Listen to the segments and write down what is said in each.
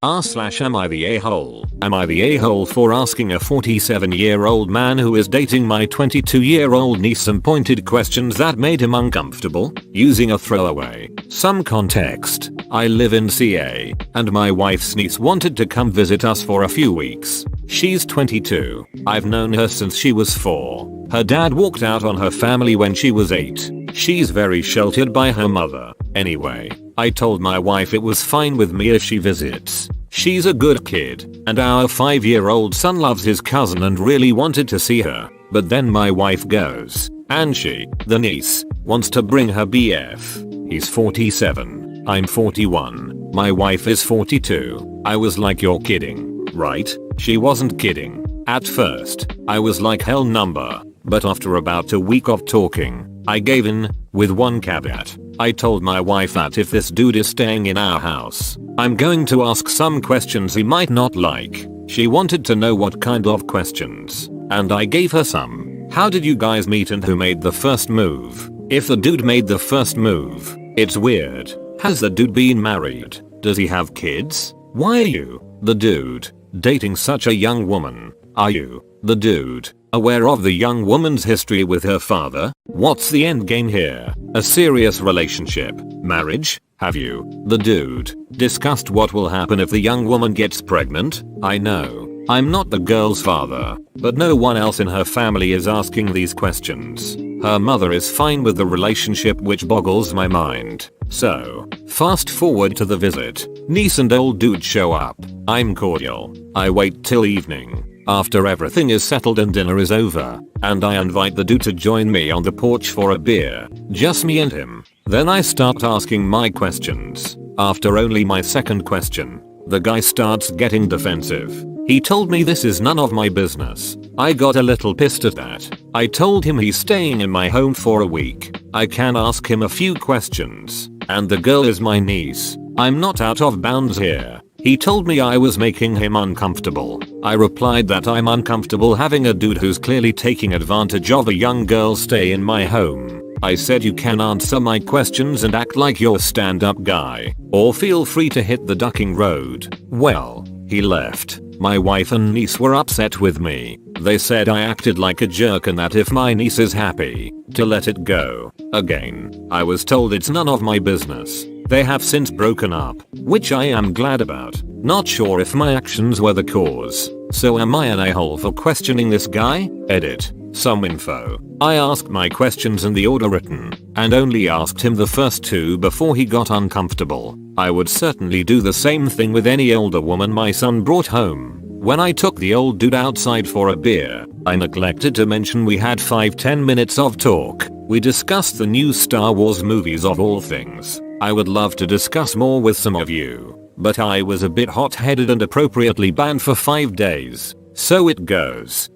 Am I the a-hole? Am I the a-hole for asking a 47-year-old man who is dating my 22-year-old niece some pointed questions that made him uncomfortable? Using a throwaway. Some context. I live in CA, and my wife's niece wanted to come visit us for a few weeks. She's 22. I've known her since she was 4. Her dad walked out on her family when she was 8. She's very sheltered by her mother. Anyway, I told my wife it was fine with me if she visits. She's a good kid, and our 5-year-old son loves his cousin and really wanted to see her. But then my wife goes, and she, the niece, wants to bring her BF. He's 47. I'm 41. My wife is 42. I was like, you're kidding, right? She wasn't kidding. At first, I was like, hell number. But after about a week of talking, I gave in, with one caveat. I told my wife that if this dude is staying in our house, I'm going to ask some questions he might not like. She wanted to know what kind of questions, and I gave her some. How did you guys meet and who made the first move? If the dude made the first move, it's weird. Has the dude been married? Does he have kids? Why are you, the dude, dating such a young woman? Are you, the dude, aware of the young woman's history with her father? What's the end game here? A serious relationship? Marriage? Have you, the dude, discussed what will happen if the young woman gets pregnant? I know, I'm not the girl's father, but no one else in her family is asking these questions. Her mother is fine with the relationship, which boggles my mind. So, fast forward to the visit. Niece and old dude show up. I'm cordial. I wait till evening, after everything is settled and dinner is over, and I invite the dude to join me on the porch for a beer. Just me and him. Then I start asking my questions. After only my second question, the guy starts getting defensive. He told me this is none of my business. I got a little pissed at that. I told him he's staying in my home for a week. I can ask him a few questions. And the girl is my niece. I'm not out of bounds here. He told me I was making him uncomfortable. I replied that I'm uncomfortable having a dude who's clearly taking advantage of a young girl stay in my home. I said you can answer my questions and act like you're a stand-up guy, or feel free to hit the ducking road. Well, he left. My wife and niece were upset with me. They said I acted like a jerk and that if my niece is happy, to let it go. Again, I was told it's none of my business. They have since broken up, which I am glad about. Not sure if my actions were the cause. So am I an a-hole for questioning this guy? Edit. Some info. I asked my questions in the order written, and only asked him the first 2 before he got uncomfortable. I would certainly do the same thing with any older woman my son brought home. When I took the old dude outside for a beer, I neglected to mention we had 5-10 minutes of talk. We discussed the new Star Wars movies of all things. I would love to discuss more with some of you, but I was a bit hot-headed and appropriately banned for 5 days. So it goes.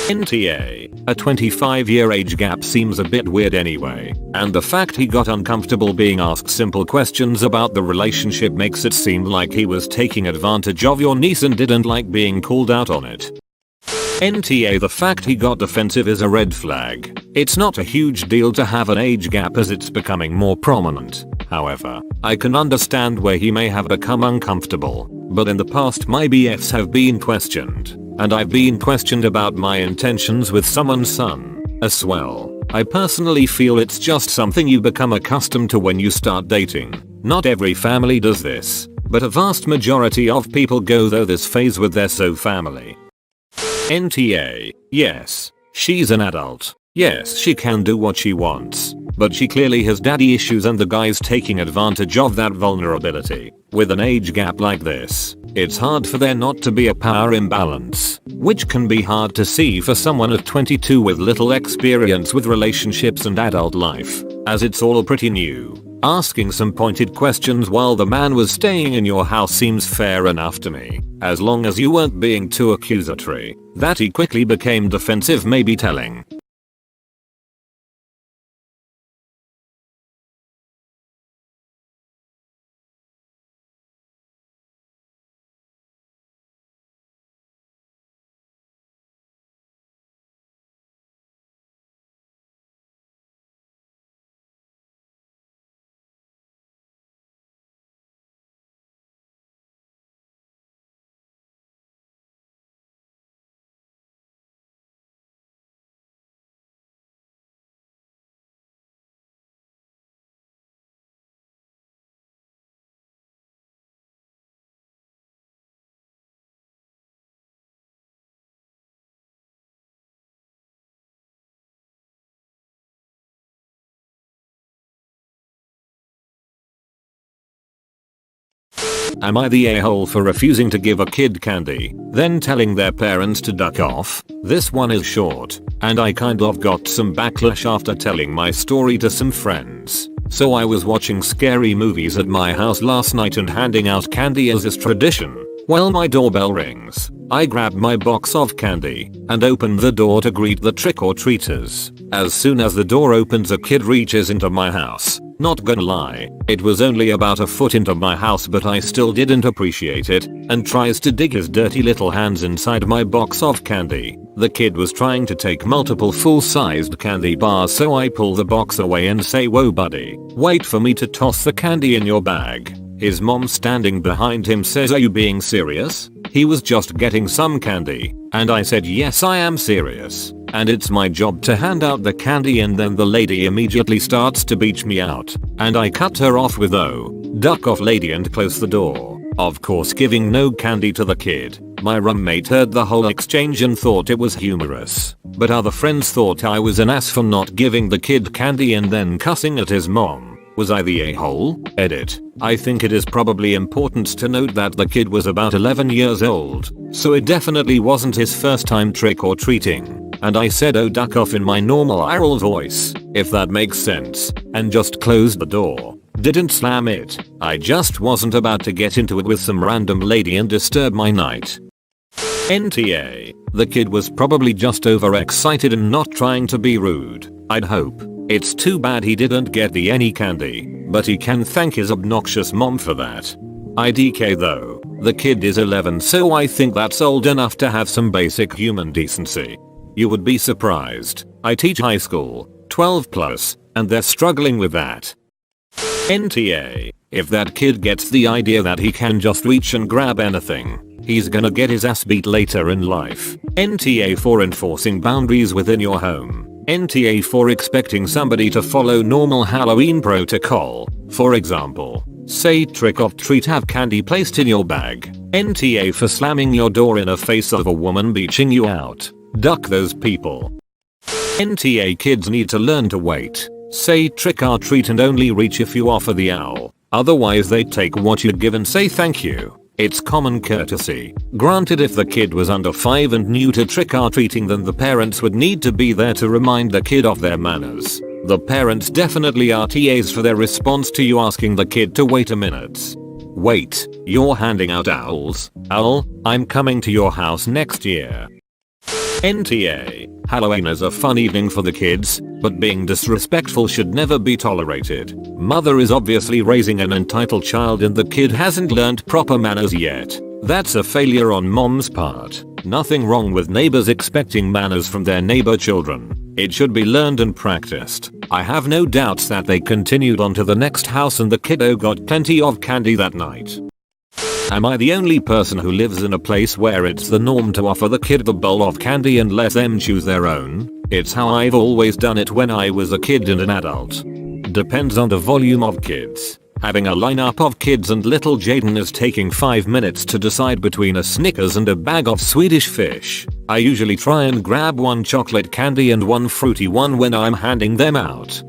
NTA, a 25-year age gap seems a bit weird anyway, and the fact he got uncomfortable being asked simple questions about the relationship makes it seem like he was taking advantage of your niece and didn't like being called out on it. NTA, the fact he got defensive is a red flag. It's not a huge deal to have an age gap as it's becoming more prominent. However, I can understand where he may have become uncomfortable, but in the past my BFs have been questioned, and I've been questioned about my intentions with someone's son as well. I personally feel it's just something you become accustomed to when you start dating. Not every family does this, but a vast majority of people go through this phase with their family. NTA, yes, she's an adult. Yes, she can do what she wants, but she clearly has daddy issues and the guy's taking advantage of that vulnerability. With an age gap like this, it's hard for there not to be a power imbalance, which can be hard to see for someone at 22 with little experience with relationships and adult life, as it's all pretty new. Asking some pointed questions while the man was staying in your house seems fair enough to me, as long as you weren't being too accusatory. That he quickly became defensive may be telling. Am I the a-hole for refusing to give a kid candy, then telling their parents to duck off? This one is short, and I kind of got some backlash after telling my story to some friends. So I was watching scary movies at my house last night and handing out candy as is tradition. Well, my doorbell rings. I grab my box of candy and open the door to greet the trick-or-treaters. As soon as the door opens, a kid reaches into my house. Not gonna lie, it was only about a foot into my house, but I still didn't appreciate it, and tries to dig his dirty little hands inside my box of candy. The kid was trying to take multiple full-sized candy bars, so I pull the box away and say, "Whoa buddy, wait for me to toss the candy in your bag." His mom standing behind him says, "Are you being serious? He was just getting some candy." And I said, "Yes, I am serious. And it's my job to hand out the candy." And then the lady immediately starts to beach me out. And I cut her off with, "Oh, duck off lady," and close the door. Of course, giving no candy to the kid. My roommate heard the whole exchange and thought it was humorous. But other friends thought I was an ass for not giving the kid candy and then cussing at his mom. Was I the a-hole? Edit. I think it is probably important to note that the kid was about 11 years old, so it definitely wasn't his first time trick-or-treating. And I said, "Oh, duck off," in my normal oral voice, if that makes sense, and just closed the door. Didn't slam it. I just wasn't about to get into it with some random lady and disturb my night. NTA. The kid was probably just overexcited and not trying to be rude. I'd hope. It's too bad he didn't get the any candy, but he can thank his obnoxious mom for that. IDK though, the kid is 11, so I think that's old enough to have some basic human decency. You would be surprised. I teach high school, 12 plus, and they're struggling with that. NTA. If that kid gets the idea that he can just reach and grab anything, he's gonna get his ass beat later in life. NTA for enforcing boundaries within your home. NTA for expecting somebody to follow normal Halloween protocol. For example, say trick or treat, have candy placed in your bag. NTA for slamming your door in the face of a woman beaching you out. Duck those people. NTA kids need to learn to wait. Say trick or treat and only reach if you offer the owl. Otherwise they take what you give and say thank you. It's common courtesy. Granted, if the kid was under 5 and new to trick-or-treating, then the parents would need to be there to remind the kid of their manners. The parents definitely are TAs for their response to you asking the kid to wait a minute. Wait, you're handing out owls? Owl, I'm coming to your house next year. NTA. Halloween is a fun evening for the kids, but being disrespectful should never be tolerated. Mother is obviously raising an entitled child and the kid hasn't learned proper manners yet. That's a failure on mom's part. Nothing wrong with neighbors expecting manners from their neighbor children. It should be learned and practiced. I have no doubts that they continued on to the next house and the kiddo got plenty of candy that night. Am I the only person who lives in a place where it's the norm to offer the kid the bowl of candy and let them choose their own? It's how I've always done it when I was a kid and an adult. Depends on the volume of kids. Having a lineup of kids and little Jaden is taking 5 minutes to decide between a Snickers and a bag of Swedish fish. I usually try and grab one chocolate candy and one fruity one when I'm handing them out.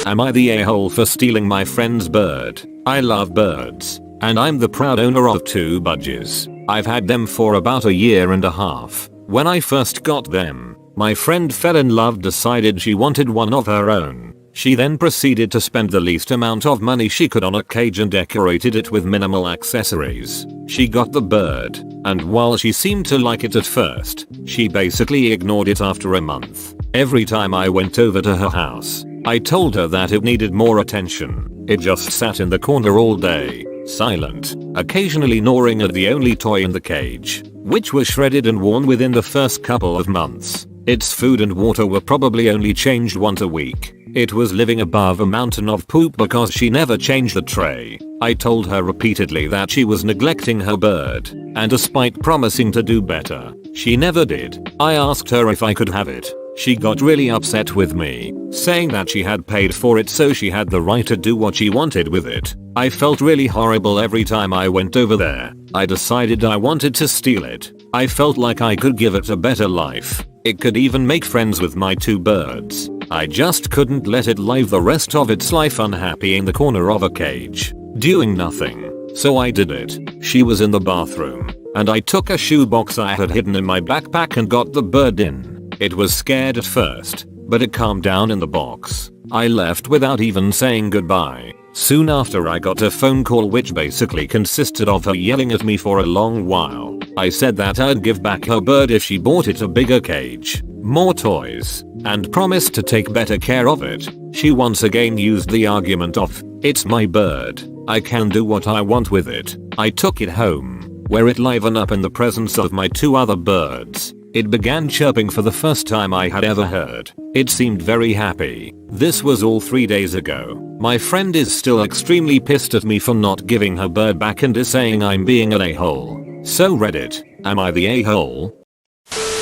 Am I the a-hole for stealing my friend's bird? I love birds, and I'm the proud owner of 2 budgies. I've had them for about a year and a half. When I first got them, my friend fell in love, decided she wanted one of her own. She then proceeded to spend the least amount of money she could on a cage and decorated it with minimal accessories. She got the bird, and while she seemed to like it at first, she basically ignored it after a month. Every time I went over to her house, I told her that it needed more attention. It just sat in the corner all day, silent, occasionally gnawing at the only toy in the cage, which was shredded and worn within the first couple of months. Its food and water were probably only changed once a week. It was living above a mountain of poop because she never changed the tray. I told her repeatedly that she was neglecting her bird, and despite promising to do better, she never did. I asked her if I could have it. She got really upset with me, saying that she had paid for it so she had the right to do what she wanted with it. I felt really horrible every time I went over there. I decided I wanted to steal it. I felt like I could give it a better life. It could even make friends with my 2 birds. I just couldn't let it live the rest of its life unhappy in the corner of a cage, doing nothing. So I did it. She was in the bathroom, and I took a shoebox I had hidden in my backpack and got the bird in. It was scared at first, but it calmed down in the box. I left without even saying goodbye. Soon after I got a phone call which basically consisted of her yelling at me for a long while. I said that I'd give back her bird if she bought it a bigger cage, more toys, and promised to take better care of it. She once again used the argument of, "It's my bird, I can do what I want with it." I took it home, where it livened up in the presence of my 2 other birds. It began chirping for the first time I had ever heard. It seemed very happy. This was all 3 days ago. My friend is still extremely pissed at me for not giving her bird back and is saying I'm being an a-hole. So Reddit, am I the a-hole?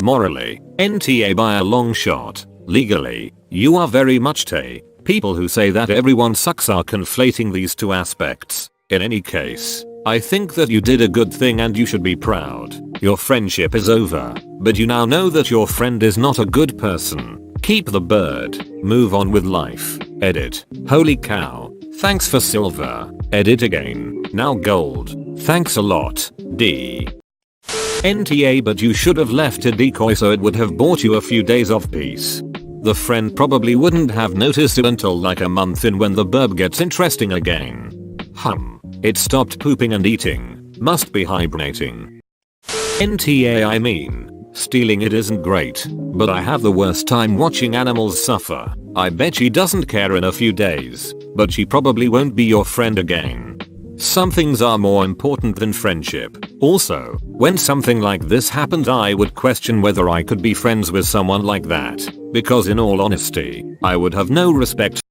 Morally, NTA by a long shot. Legally, you are very much tay. People who say that everyone sucks are conflating these 2 aspects. In any case, I think that you did a good thing and you should be proud. Your friendship is over, but you now know that your friend is not a good person. Keep the bird. Move on with life. Edit. Holy cow. Thanks for silver. Edit again. Now gold. Thanks a lot. D. NTA, but you should have left a decoy so it would have bought you a few days of peace. The friend probably wouldn't have noticed it until like a month in when the burb gets interesting again. It stopped pooping and eating. Must be hibernating. NTA, I mean, stealing it isn't great, but I have the worst time watching animals suffer. I bet she doesn't care in a few days, but she probably won't be your friend again. Some things are more important than friendship. Also, when something like this happened, I would question whether I could be friends with someone like that, because in all honesty, I would have no respect